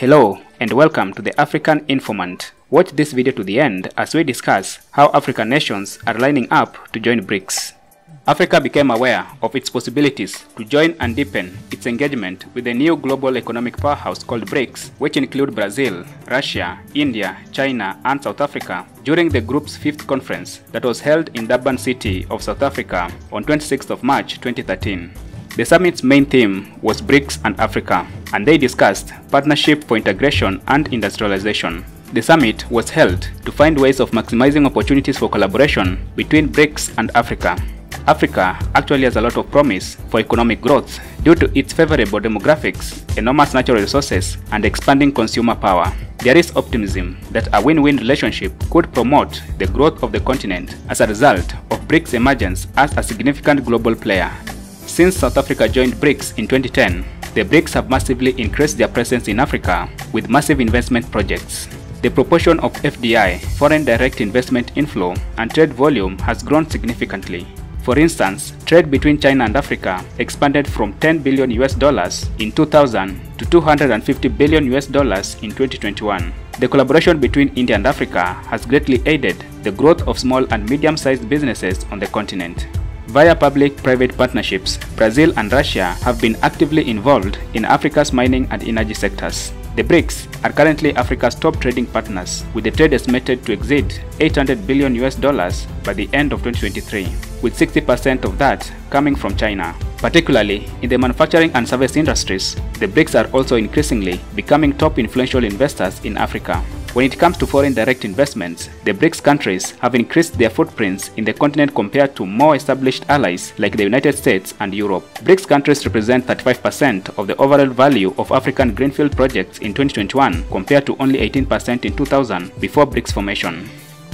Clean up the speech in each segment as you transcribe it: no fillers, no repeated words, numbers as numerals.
Hello and welcome to the African Informant. Watch this video to the end as we discuss how African nations are lining up to join BRICS. Africa became aware of its possibilities to join and deepen its engagement with the new global economic powerhouse called BRICS, which include Brazil, Russia, India, China, and South Africa, during the group's 5th conference that was held in Durban City of South Africa on 26th of March 2013. The summit's main theme was BRICS and Africa, and they discussed partnership for integration and industrialization. The summit was held to find ways of maximizing opportunities for collaboration between BRICS and Africa. Africa actually has a lot of promise for economic growth due to its favorable demographics, enormous natural resources, and expanding consumer power. There is optimism that a win-win relationship could promote the growth of the continent as a result of BRICS' emergence as a significant global player. Since South Africa joined BRICS in 2010, the BRICS have massively increased their presence in Africa with massive investment projects. The proportion of FDI, foreign direct investment inflow, and trade volume has grown significantly. For instance, trade between China and Africa expanded from $10 billion in 2000 to $250 billion in 2021. The collaboration between India and Africa has greatly aided the growth of small and medium-sized businesses on the continent. Via public-private partnerships, Brazil and Russia have been actively involved in Africa's mining and energy sectors. The BRICS are currently Africa's top trading partners, with the trade estimated to exceed $800 billion by the end of 2023, with 60% of that coming from China. Particularly in the manufacturing and service industries, the BRICS are also increasingly becoming top influential investors in Africa. When it comes to foreign direct investments, the BRICS countries have increased their footprints in the continent compared to more established allies like the United States and Europe. BRICS countries represent 35% of the overall value of African greenfield projects in 2021 compared to only 18% in 2000 before BRICS formation.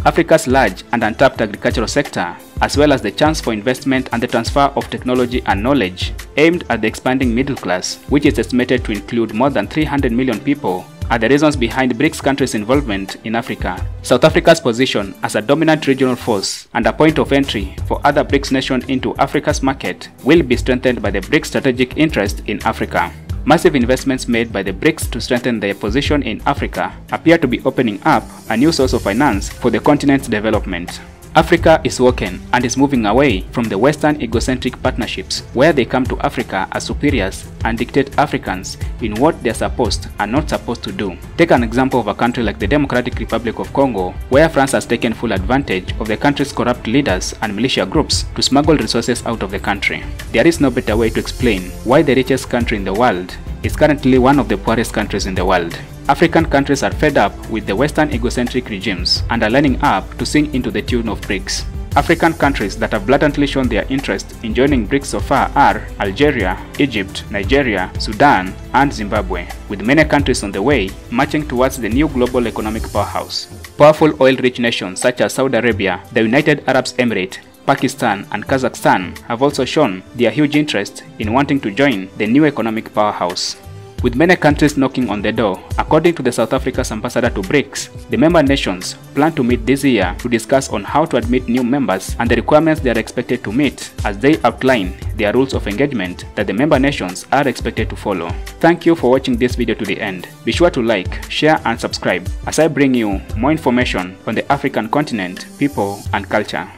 Africa's large and untapped agricultural sector, as well as the chance for investment and the transfer of technology and knowledge aimed at the expanding middle class, which is estimated to include more than 300 million people, are the reasons behind BRICS countries' involvement in Africa. South Africa's position as a dominant regional force and a point of entry for other BRICS nations into Africa's market will be strengthened by the BRICS strategic interest in Africa. Massive investments made by the BRICS to strengthen their position in Africa appear to be opening up a new source of finance for the continent's development. Africa is woken and is moving away from the Western egocentric partnerships where they come to Africa as superiors and dictate Africans in what they are supposed and not supposed to do. Take an example of a country like the Democratic Republic of Congo, where France has taken full advantage of the country's corrupt leaders and militia groups to smuggle resources out of the country. There is no better way to explain why the richest country in the world is currently one of the poorest countries in the world. African countries are fed up with the Western egocentric regimes and are lining up to sing into the tune of BRICS. African countries that have blatantly shown their interest in joining BRICS so far are Algeria, Egypt, Nigeria, Sudan, and Zimbabwe, with many countries on the way marching towards the new global economic powerhouse. Powerful oil-rich nations such as Saudi Arabia, the United Arab Emirates, Pakistan, and Kazakhstan have also shown their huge interest in wanting to join the new economic powerhouse. With many countries knocking on the door, according to the South Africa's ambassador to BRICS, the member nations plan to meet this year to discuss on how to admit new members and the requirements they are expected to meet as they outline their rules of engagement that the member nations are expected to follow. Thank you for watching this video to the end. Be sure to like, share, and subscribe as I bring you more information on the African continent, people, and culture.